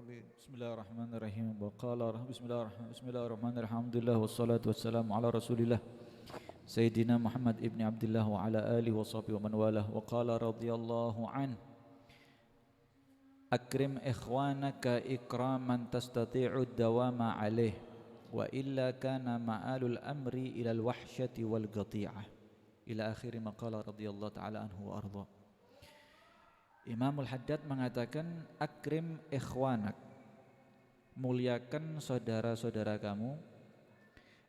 Amin. Bismillahirrahmanirrahim. Bismillahirrahmanirrahim. Alhamdulillah wassalatu wassalamu ala Rasulillah Sayyidina Muhammad ibn Abdullah wa ala alihi wa sahbihi wa man walah. Wa qala radhiyallahu an akrim ikhwanaka ikraman tastati'u dawama alaih wa illa kana ma'alul amri ila al-wahsyati wal qati'ah ila akhir ma qala radhiyallahu ta'ala anhu wa arda. Imamul Haddad mengatakan akrim ikhwanak, muliakan saudara-saudara kamu,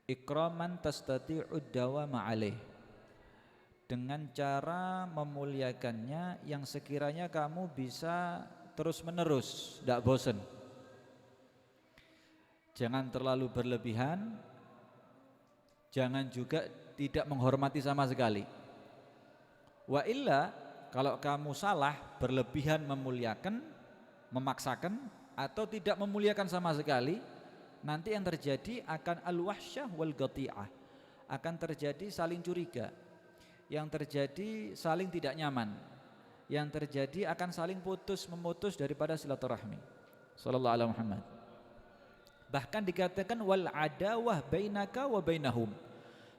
ikraman tastati'ud dawama alaih, dengan cara memuliakannya yang sekiranya kamu bisa terus menerus, tidak bosan. Jangan terlalu berlebihan, jangan juga tidak menghormati sama sekali. Wa illa, kalau kamu salah, berlebihan memuliakan, memaksakan, atau tidak memuliakan sama sekali, nanti yang terjadi akan al-wahsyah wal qati'ah, akan terjadi saling curiga, yang terjadi saling tidak nyaman, yang terjadi akan saling memutus daripada silaturahmi. Sallallahu alaihi Muhammad. Bahkan dikatakan wal adawah bainaka wa bainahum,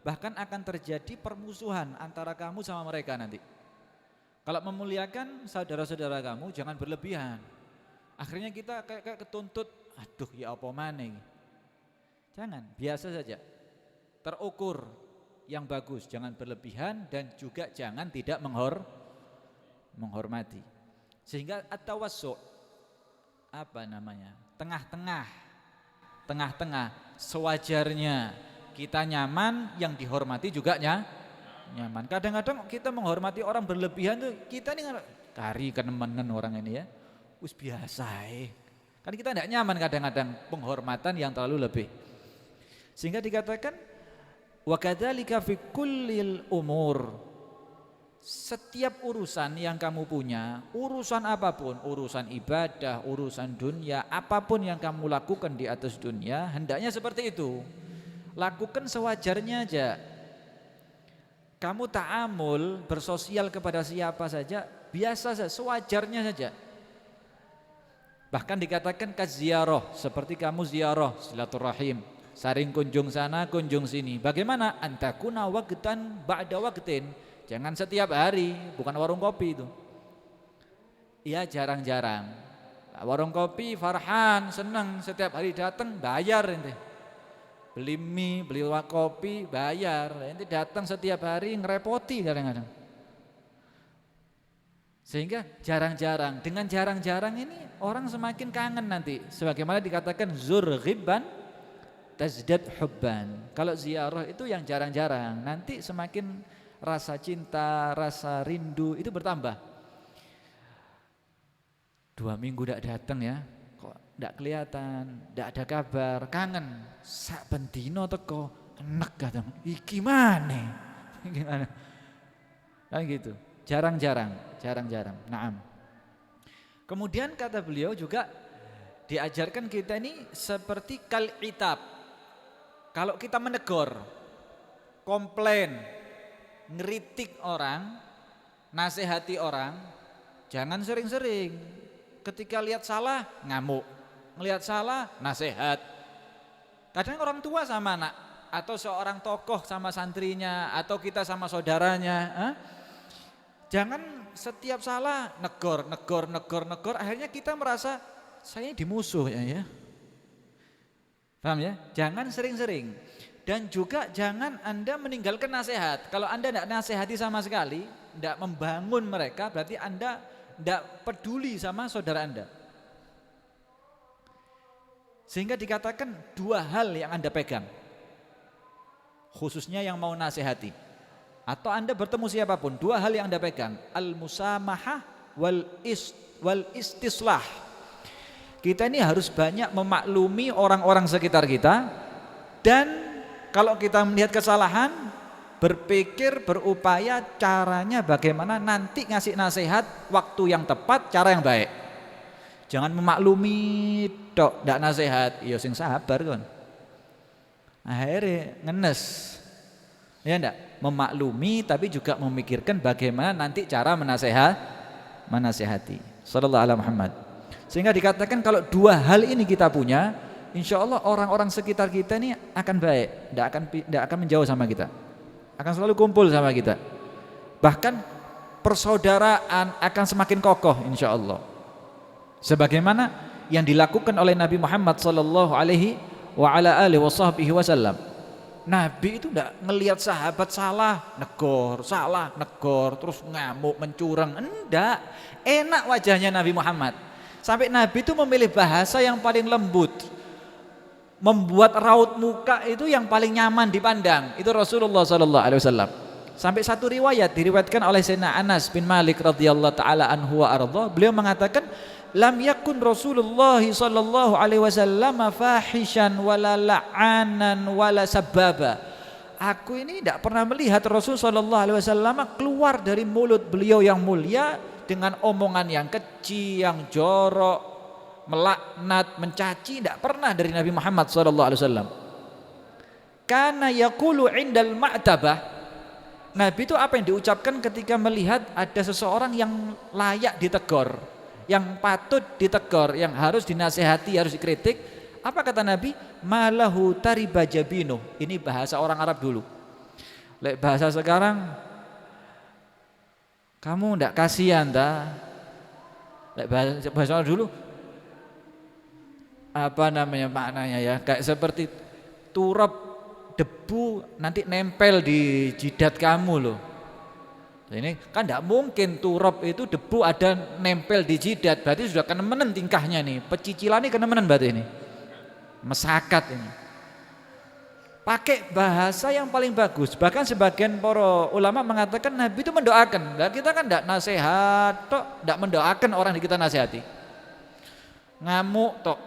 bahkan akan terjadi permusuhan antara kamu sama mereka nanti. Kalau memuliakan saudara-saudara kamu jangan berlebihan. Akhirnya kita kayak ketuntut, aduh ya apa maneh. Jangan, biasa saja. Terukur yang bagus, jangan berlebihan dan juga jangan tidak menghormati. Sehingga at-tawassu' tengah-tengah sewajarnya kita nyaman, yang dihormati juga nyaman. Kadang-kadang kita menghormati orang berlebihan tuh, kita nih kari kenemenan orang ini ya, us biasa kan kita tidak nyaman kadang-kadang penghormatan yang terlalu lebih. Sehingga dikatakan wa kadzalika fi kullil umur, setiap urusan yang kamu punya, urusan apapun, urusan ibadah, urusan dunia, apapun yang kamu lakukan di atas dunia, hendaknya seperti itu. Lakukan sewajarnya aja. Kamu ta'amul, bersosial kepada siapa saja, biasa saja, sewajarnya saja. Bahkan dikatakan kaziarah, seperti kamu ziarah, silaturahim, saring kunjung sana, kunjung sini. Bagaimana? Antakuna waqtan ba'da waqtin. Jangan setiap hari, bukan warung kopi itu. Iya jarang-jarang. Warung kopi Farhan, senang setiap hari datang, bayar ente. Beli mie, beli kopi, bayar. Nanti datang setiap hari ngerepoti kadang-kadang. Sehingga jarang-jarang. Dengan jarang-jarang ini orang semakin kangen nanti. Sebagaimana dikatakan zur ghibban tazdad hubban. Kalau ziarah itu yang jarang-jarang, nanti semakin rasa cinta, rasa rindu itu bertambah. 2 minggu tidak datang ya, kok tidak kelihatan, tidak ada kabar, kangen. Sak bendino teko enek kadang iki maneh gimana kan gitu, jarang-jarang. Naam. Kemudian kata beliau juga diajarkan kita ini seperti kal itab. Kalau kita menegur, komplain, ngeritik orang, nasihati orang, jangan sering-sering. Ketika lihat salah ngamuk, ngelihat salah nasihat. Kadang orang tua sama anak, atau seorang tokoh sama santrinya, atau kita sama saudaranya. Jangan setiap salah negor, akhirnya kita merasa saya dimusuh ya. Paham ya? Jangan sering-sering. Dan juga jangan Anda meninggalkan nasihat. Kalau Anda tidak nasihati sama sekali, tidak membangun mereka, berarti Anda tidak peduli sama saudara Anda. Sehingga dikatakan 2 hal yang Anda pegang, khususnya yang mau nasihati atau Anda bertemu siapapun, 2 hal yang Anda pegang, al-musamahah wal istislah. Kita ini harus banyak memaklumi orang-orang sekitar kita, dan kalau kita melihat kesalahan, berpikir, berupaya caranya bagaimana nanti ngasih nasihat waktu yang tepat, cara yang baik. Jangan memaklumi tok, ndak nasihat, ya sing sabar kon. Akhirnya ngenes. Ya ndak? Memaklumi tapi juga memikirkan bagaimana nanti cara menasehati. Sallallahu alaihi Muhammad. Sehingga dikatakan kalau dua hal ini kita punya, insya Allah orang-orang sekitar kita ini akan baik, tidak akan menjauh sama kita, akan selalu kumpul sama kita. Bahkan persaudaraan akan semakin kokoh insya Allah. Sebagaimana yang dilakukan oleh Nabi Muhammad sallallahu alaihi wasallam. Nabi itu tidak ngelihat sahabat salah, negor, terus ngamuk, mencurang. Enggak, enak wajahnya Nabi Muhammad. Sampai Nabi itu memilih bahasa yang paling lembut, membuat raut muka itu yang paling nyaman dipandang. Itu Rasulullah sallallahu alaihi wasallam. Sampai satu riwayat diriwayatkan oleh Sayyidina Anas bin Malik radhiyallahu taala anhu wa ardha, beliau mengatakan, lam yakun Rasulullah sallallahu alaihi wasallam fahishan wala la'anan wala sababa. Aku ini tidak pernah melihat Rasul sallallahu alaihi wasallam keluar dari mulut beliau yang mulia dengan omongan yang keji, yang jorok, melaknat, mencaci, tidak pernah dari Nabi Muhammad sallallahu alaihi wasallam. Kana yaqulu indal ma'tabah. Nabi itu apa yang diucapkan ketika melihat ada seseorang yang layak ditegur, yang patut ditegur, yang harus dinasehati, harus dikritik. Apa kata Nabi? Malahu tariba jabinu. Ini bahasa orang Arab dulu. Lek bahasa sekarang, kamu ndak kasihan dah. Lek bahasa orang dulu, apa namanya maknanya ya? Kayak seperti turap debu nanti nempel di jidat kamu loh. Ini kan tidak mungkin turap itu debu ada nempel di jidat, berarti sudah kenemenen tingkahnya nih, pecicilannya kenemenen berarti ini, mesakat ini. Pakai bahasa yang paling bagus. Bahkan sebagian para ulama mengatakan Nabi itu mendoakan. Nah, kita kan tidak nasihat tok, tidak mendoakan orang yang kita nasihati. Ngamuk tok,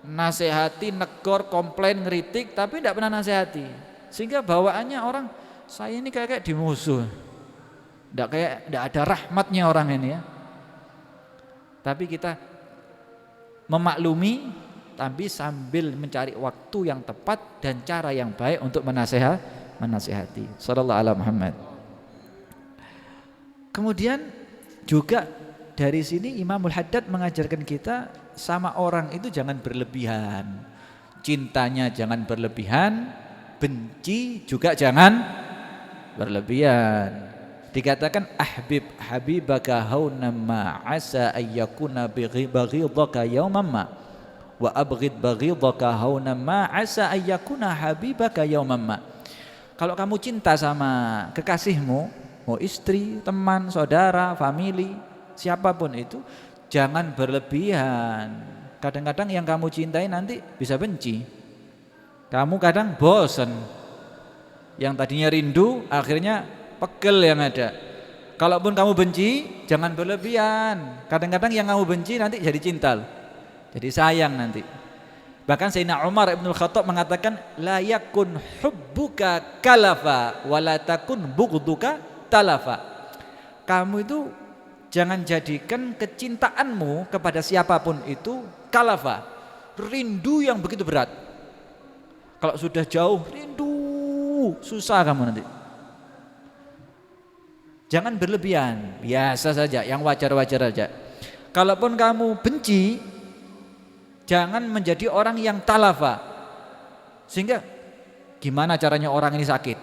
nasihati, negor, komplain, ngeritik, tapi tidak pernah nasihati. Sehingga bawaannya orang, saya ini kayak dimusuh. Tidak ada rahmatnya orang ini ya. Tapi kita memaklumi, tapi sambil mencari waktu yang tepat dan cara yang baik untuk menasehati. Sallallahu alaihi Muhammad. Kemudian juga dari sini Imamul Haddad mengajarkan kita sama orang itu jangan berlebihan. Cintanya jangan berlebihan, benci juga jangan berlebihan. Dikatakan habibaka hauna ma asa ayyakuna baghidaka yawman ma wa abghid baghidaka hauna ma asa ayyakuna habibaka yawman ma. Kalau kamu cinta sama kekasihmu, mau istri, teman, saudara, family, siapapun itu, jangan berlebihan. Kadang-kadang yang kamu cintai nanti bisa benci. Kamu kadang bosan. Yang tadinya rindu akhirnya pegel yang ada. Kalaupun kamu benci, jangan berlebihan. Kadang-kadang yang kamu benci nanti jadi cinta, jadi sayang nanti. Bahkan Sayyidina Umar Ibn Khattab mengatakan, la yakun hubbuka kalafa wala takun bughduka talafa. Kamu itu jangan jadikan kecintaanmu kepada siapapun itu kalafa, rindu yang begitu berat. Kalau sudah jauh rindu, susah kamu nanti. Jangan berlebihan, biasa saja, yang wajar-wajar saja. Kalaupun kamu benci, jangan menjadi orang yang talafa. Sehingga gimana caranya orang ini sakit?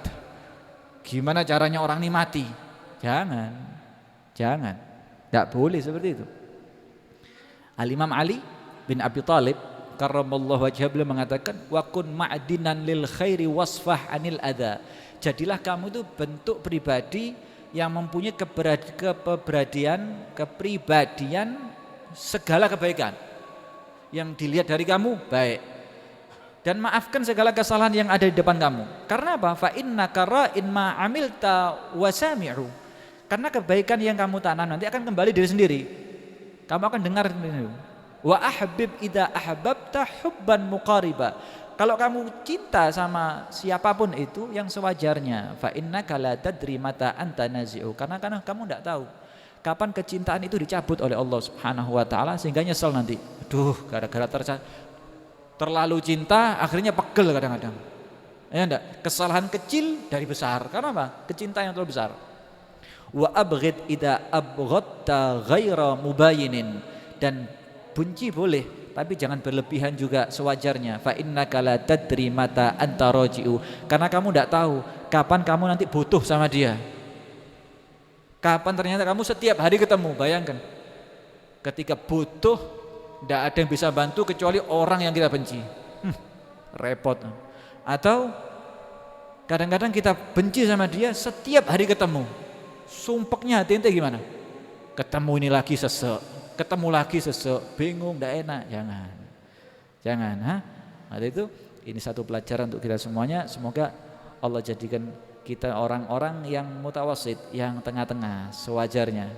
Gimana caranya orang ini mati? Jangan. Tidak boleh seperti itu. Al-Imam Ali bin Abi Thalib karramallahu wajhahu beliau mengatakan, wa kun ma'dinan lil khairi wasfah anil adha. Jadilah kamu itu bentuk pribadi yang mempunyai kepribadian segala kebaikan. Yang dilihat dari kamu baik. Dan maafkan segala kesalahan yang ada di depan kamu. Karena apa? Fa innaka ra'in ma 'amilta wasami'u. Karena kebaikan yang kamu tanam nanti akan kembali diri sendiri. Kamu akan dengar sendiri. Wa ahbib idza ahbabta hubban muqariba. Kalau kamu cinta sama siapapun itu yang sewajarnya, fa innaka la tadri mata anta nazi'u. Karena kamu tidak tahu kapan kecintaan itu dicabut oleh Allah Subhanahu wa taala sehingga nyesel nanti. Aduh, gara-gara terlalu cinta akhirnya pegel kadang-kadang. Ya enggak? Kesalahan kecil dari besar. Karena apa? Kecintaan yang terlalu besar. Wa abghid idza abghadta ghaira mubayinin. Dan benci boleh, tapi jangan berlebihan juga, sewajarnya. Fa innaka la tadri mata anta raji'u, karena kamu tidak tahu kapan kamu nanti butuh sama dia. Kapan ternyata kamu setiap hari ketemu, bayangkan. Ketika butuh, tidak ada yang bisa bantu kecuali orang yang kita benci. Repot. Atau kadang-kadang kita benci sama dia, setiap hari ketemu, sumpeknya hati ente gimana? Ketemu ini lagi sesek, ketemu lagi sesek, bingung, tidak enak. Jangan. Nah, itu ini satu pelajaran untuk kita semuanya. Semoga Allah jadikan kita orang-orang yang mutawasid, yang tengah-tengah, sewajarnya.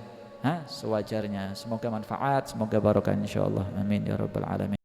Sewajarnya. Semoga manfaat, semoga barokah insyaallah. Amin ya rabbal alamin.